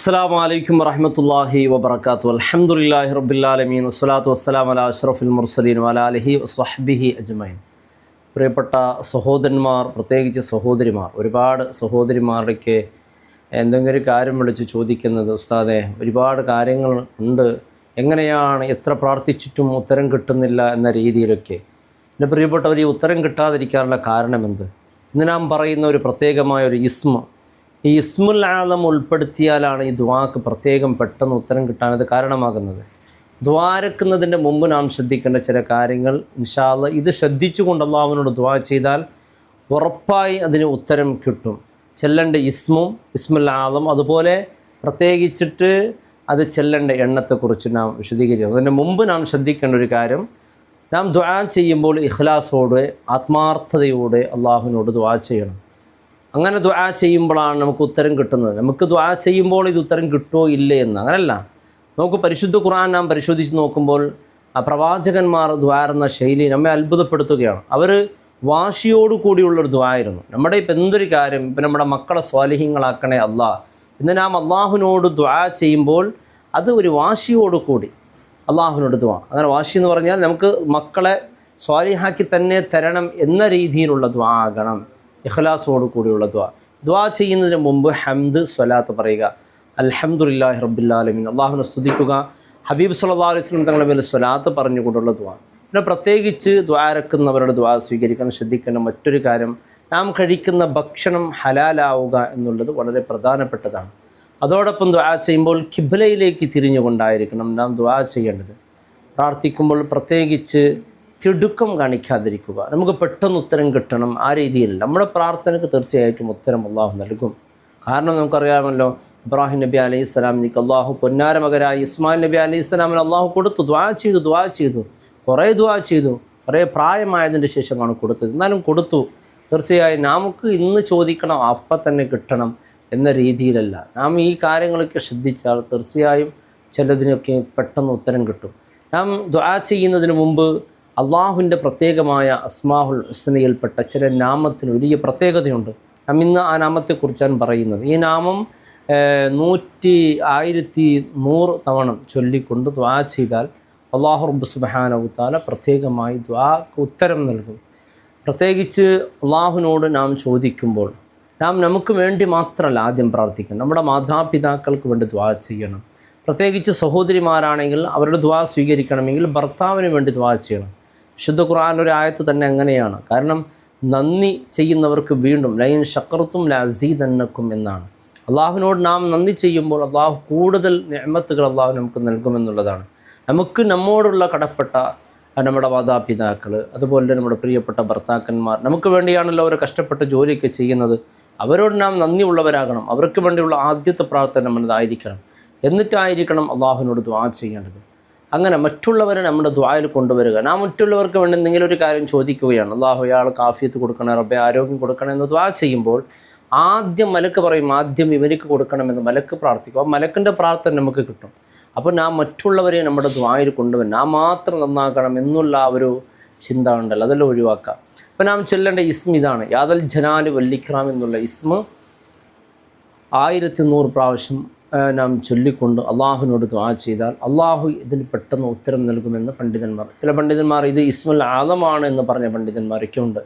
അസ്സലാമു അലൈക്കും വറഹ്മത്തുള്ളാഹി വബറകാതുഹു. അൽഹംദുലില്ലാഹി റബ്ബിൽ ആലമീൻ വസ്സലാത്തു വസ്സലാമു അലാ അഷ്റഫിൽ മുർസലീൻ വഅലാ ആലിഹി വസ്വഹ്ബിഹി അജ്മഈൻ. പ്രിയപ്പെട്ട സഹോദരന്മാർ, പ്രത്യേകിച്ച് സഹോദരിമാർ, ഒരുപാട് സഹോദരിമാരുടെയൊക്കെ എന്തെങ്കിലും ഒരു കാര്യം വിളിച്ച് ചോദിക്കുന്നത്, ഉസ്താദേ ഒരുപാട് കാര്യങ്ങൾ ഉണ്ട്, എങ്ങനെയാണ് എത്ര പ്രാർത്ഥിച്ചിട്ടും ഉത്തരം കിട്ടുന്നില്ല എന്ന രീതിയിലൊക്കെ. എൻ്റെ പ്രിയപ്പെട്ടവർ, ഈ ഉത്തരം കിട്ടാതിരിക്കാനുള്ള കാരണമെന്ത്? ഇന്ന് നാം പറയുന്ന ഒരു പ്രത്യേകമായ ഒരു ഈ ഇസ്മുൽ ആലം ഉൾപ്പെടുത്തിയാലാണ് ഈ ദുആക്ക് പ്രത്യേകം പെട്ടെന്ന് ഉത്തരം കിട്ടാനത് കാരണമാകുന്നത്. ദ്വാരക്കുന്നതിൻ്റെ മുമ്പ് നാം ശ്രദ്ധിക്കേണ്ട ചില കാര്യങ്ങൾ, ഇൻഷാ അല്ലാഹ് ഇത് ശ്രദ്ധിച്ചുകൊണ്ട് അല്ലാഹുവിനോട് ദുആ ചെയ്താൽ ഉറപ്പായി അതിന് ഉത്തരം കിട്ടും. ചെല്ലേണ്ട ഇസ്മുൽ ആലം, അതുപോലെ പ്രത്യേകിച്ചിട്ട് അത് ചെല്ലേണ്ട എണ്ണത്തെക്കുറിച്ച് നാം വിശദീകരിക്കും. അതിന് മുമ്പ് നാം ശ്രദ്ധിക്കേണ്ട ഒരു കാര്യം, നാം ദുആ ചെയ്യുമ്പോൾ ഇഖ്ലാസോടെ ആത്മാർത്ഥതയോടെ അല്ലാഹുവിനോട് ദുആ ചെയ്യണം. അങ്ങനെ ദുആ ചെയ്യുമ്പോഴാണ് നമുക്ക് ഉത്തരം കിട്ടുന്നത്. നമുക്ക് ദുആ ചെയ്യുമ്പോൾ ഇത് ഉത്തരം കിട്ടുമോ ഇല്ലേ എന്ന് അങ്ങനല്ല. നമുക്ക് പരിശുദ്ധ ഖുർആൻ നാം പരിശോധിച്ച് നോക്കുമ്പോൾ ആ പ്രവാചകന്മാർ ദുആറുന്ന ശൈലി നമ്മെ അത്ഭുതപ്പെടുത്തുകയാണ്. അവർ വാശിയോടു കൂടിയുള്ളൊരു ദുആയിരുന്നു. നമ്മുടെ ഇപ്പം എന്തൊരു കാര്യം, ഇപ്പം നമ്മുടെ മക്കളെ സ്വാലിഹീങ്ങളാക്കണേ അല്ലാഹ് എന്ന് നാം അള്ളാഹുവിനോട് ദുആ ചെയ്യുമ്പോൾ അത് ഒരു വാശിയോടു കൂടി അള്ളാഹുവിനോട് ദുആ. അങ്ങനെ വാശി എന്ന് പറഞ്ഞാൽ നമുക്ക് മക്കളെ സ്വാലിഹാക്കി തന്നെ തരണം എന്ന രീതിയിലുള്ള ദുആ ആകണം. ഇഖ്ലാസോട് കൂടിയുള്ള ദുആ ചെയ്യുന്നതിന് മുമ്പ് ഹംദ് സ്വലാത്ത് പറയുക. അൽഹംദുലില്ലാഹി റബ്ബിൽ ആലമീൻ, അള്ളാഹുവിനെ സ്തുതിക്കുക. ഹബീബ് സല്ലല്ലാഹു അലൈഹി വസല്ലം തങ്ങളുടെ മേൽ സ്വലാത്ത് പറഞ്ഞുകൊണ്ടുള്ള ദുആ. പിന്നെ പ്രത്യേകിച്ച് ദുആരക്കുന്നവരുടെ ദുആ സ്വീകരിക്കാൻ ശ്രദ്ധിക്കേണ്ട മറ്റൊരു കാര്യം, നാം കഴിക്കുന്ന ഭക്ഷണം ഹലാലാവുക എന്നുള്ളത് വളരെ പ്രധാനപ്പെട്ടതാണ്. അതോടൊപ്പം ദുആ ചെയ്യുമ്പോൾ ഖിബ്ലയിലേക്ക് തിരിഞ്ഞുകൊണ്ടായിരിക്കണം നാം ദുആ ചെയ്യേണ്ടത്. പ്രാർത്ഥിക്കുമ്പോൾ പ്രത്യേകിച്ച് തിടുക്കം കാണിക്കാതിരിക്കുക. നമുക്ക് പെട്ടെന്ന് ഉത്തരം കിട്ടണം ആ രീതിയിൽ നമ്മുടെ പ്രാർത്ഥനയ്ക്ക് തീർച്ചയായിട്ടും ഉത്തരം അള്ളാഹു നൽകും. കാരണം നമുക്കറിയാമല്ലോ, ഇബ്രാഹിം നബി അലൈഹി സ്വലാമിലേക്ക് അള്ളാഹു പൊന്നാര മകനായി ഇസ്മായിൽ നബി അലൈഹി സ്വലാമിന് അള്ളാഹു കൊടുത്തു. ദുആ ചെയ്തു കുറേ ദുആ ചെയ്തു. കുറേ പ്രായമായതിൻ്റെ ശേഷമാണ് കൊടുത്തത്, എന്നാലും കൊടുത്തു. തീർച്ചയായും നമുക്ക് ഇന്ന് ചോദിക്കണം അപ്പം തന്നെ കിട്ടണം എന്ന രീതിയിലല്ല. നാം ഈ കാര്യങ്ങളൊക്കെ ശ്രദ്ധിച്ചാൽ തീർച്ചയായും ചിലതിനൊക്കെ പെട്ടെന്ന് ഉത്തരം കിട്ടും. നാം ദുആ ചെയ്യുന്നതിന് മുമ്പ് അള്ളാഹുവിൻ്റെ പ്രത്യേകമായ അസ്മാഉൽ ഹുസ്നയിൽപ്പെട്ട ചില നാമത്തിന് വലിയ പ്രത്യേകതയുണ്ട്. നാം ഇന്ന് ആ നാമത്തെക്കുറിച്ചാണ് പറയുന്നത്. ഈ നാമം 1100 തവണ ചൊല്ലിക്കൊണ്ട് ദുആ ചെയ്താൽ അള്ളാഹു റബ്ബ് സുബ്ഹാനഹു വ തആല പ്രത്യേകമായി ദുആക്ക് ഉത്തരം നൽകും. പ്രത്യേകിച്ച് അള്ളാഹുവിനോട് നാം ചോദിക്കുമ്പോൾ നാം നമുക്ക് വേണ്ടി മാത്രമല്ല ആദ്യം പ്രാർത്ഥിക്കണം, നമ്മുടെ മാതാപിതാക്കൾക്ക് വേണ്ടി ദുആ ചെയ്യണം. പ്രത്യേകിച്ച് സഹോദരിമാരാണെങ്കിൽ അവരുടെ ദുആ സ്വീകരിക്കണമെങ്കിൽ ഭർത്താവിന് വേണ്ടി ദുആ ചെയ്യണം. വിശുദ്ധ ഖുർആൻ ഒരു ആയത്ത് തന്നെ അങ്ങനെയാണ്. കാരണം നന്ദി ചെയ്യുന്നവർക്ക് വീണ്ടും ലൈൻ ശക്കർത്തും ലഅസീദന്നക്കും എന്നാണ്. അള്ളാഹുവിനോട് നാം നന്ദി ചെയ്യുമ്പോൾ അള്ളാഹു കൂടുതൽ നിഅമത്തുകൾ അള്ളാഹു നമുക്ക് നൽകുമെന്നുള്ളതാണ്. നമുക്ക് നമ്മോടുള്ള കടപ്പെട്ട നമ്മുടെ മാതാപിതാക്കൾ, അതുപോലെ നമ്മുടെ പ്രിയപ്പെട്ട ഭർത്താക്കന്മാർ, നമുക്ക് വേണ്ടിയാണല്ലോ അവർ കഷ്ടപ്പെട്ട് ജോലിയൊക്കെ ചെയ്യുന്നത്. അവരോട് നാം നന്ദി ഉള്ളവരാകണം. അവർക്ക് വേണ്ടിയുള്ള ആദ്യത്തെ പ്രാർത്ഥന നമ്മളതായിരിക്കണം. എന്നിട്ടായിരിക്കണം അള്ളാഹുവിനോട് ദുആ ചെയ്യേണ്ടത്. അങ്ങനെ മറ്റുള്ളവരെ നമ്മുടെ ദുആയിൽ കൊണ്ടുവരിക. നാം മറ്റുള്ളവർക്ക് വേണ്ടി എന്തെങ്കിലും ഒരു കാര്യം ചോദിക്കുകയാണ്, അള്ളാഹു അയാൾക്ക് ആഫിയത്ത് കൊടുക്കണേ, റബ്ബേ ആരോഗ്യം കൊടുക്കണേ എന്ന് ദുആ ചെയ്യുമ്പോൾ ആദ്യം മലക്ക് പറയും, ആദ്യം ഇവർക്ക് കൊടുക്കണമെന്ന് മലക്ക് പ്രാർത്ഥിക്കും. ആ മലക്കിൻ്റെ പ്രാർത്ഥന നമുക്ക് കിട്ടും. അപ്പോൾ നാം മറ്റുള്ളവരെ നമ്മുടെ ദുആയിൽ കൊണ്ടുവരും. നാം മാത്രം നന്നാക്കണം എന്നുള്ള ആ ഒരു ചിന്ത ഉണ്ടല്ലോ, അതെല്ലാം ഒഴിവാക്കാം. അപ്പോൾ നാം ചൊല്ലേണ്ട ഇതാണ്, യാദൽ ജലാലി വല്ലിക്റാം എന്നുള്ള 1100 പ്രാവശ്യം നാം ചൊല്ലിക്കൊണ്ട് അള്ളാഹുവിനോട് ദുആ ചെയ്താൽ അള്ളാഹു ഇതിന് പെട്ടെന്ന് ഉത്തരം നൽകുമെന്ന് പണ്ഡിതന്മാർ, ചില പണ്ഡിതന്മാർ ഇത് ഇസ്മുൽ ആലമാണ് എന്ന് പറഞ്ഞ പണ്ഡിതന്മാരൊക്കെ ഉണ്ട്.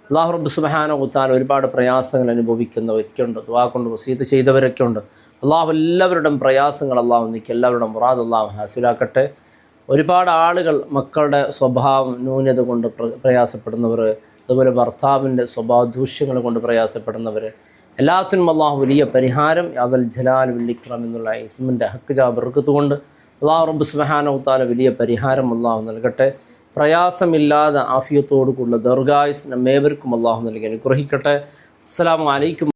അള്ളാഹു റബ്ബ് സുബ്ഹാനഹു വ തആല ഒരുപാട് പ്രയാസങ്ങൾ അനുഭവിക്കുന്നവരൊക്കെ ഉണ്ട്, ദുആ കൊണ്ട് വസീയത്ത് ചെയ്തവരൊക്കെ ഉണ്ട്. അള്ളാഹു എല്ലാവരുടെയും പ്രയാസങ്ങൾ അള്ളാഹു നീക്കി എല്ലാവരുടെയും മുറാദ് അള്ളാഹു ഹാസിലാക്കട്ടെ. ഒരുപാട് ആളുകൾ മക്കളുടെ സ്വഭാവം ന്യൂനത കൊണ്ട് പ്രയാസപ്പെടുന്നവർ, അതുപോലെ ഭർത്താവിൻ്റെ സ്വഭാവ ദൂഷ്യങ്ങൾ കൊണ്ട് പ്രയാസപ്പെടുന്നവർ, എല്ലാത്തിനും അള്ളാഹു വലിയ പരിഹാരം യാദൽ ജലാൽ വല്ലിക്റാം എന്നുള്ള ഇസ്മിൻ്റെ ഹക്ക് ബർക്കത്തുകൊണ്ട് അള്ളാഹു റബ്ബ് സുബ്ഹാനഹു വ തആല വലിയ പരിഹാരം അള്ളാഹു നൽകട്ടെ. പ്രയാസമില്ലാതെ ആഫിയത്തോടു കൂടിയുള്ള ദീർഘായുസ്സ് നമ്മേവർക്കും അള്ളാഹു നൽകി അനുഗ്രഹിക്കട്ടെ. അസ്സലാമു അലൈക്കും.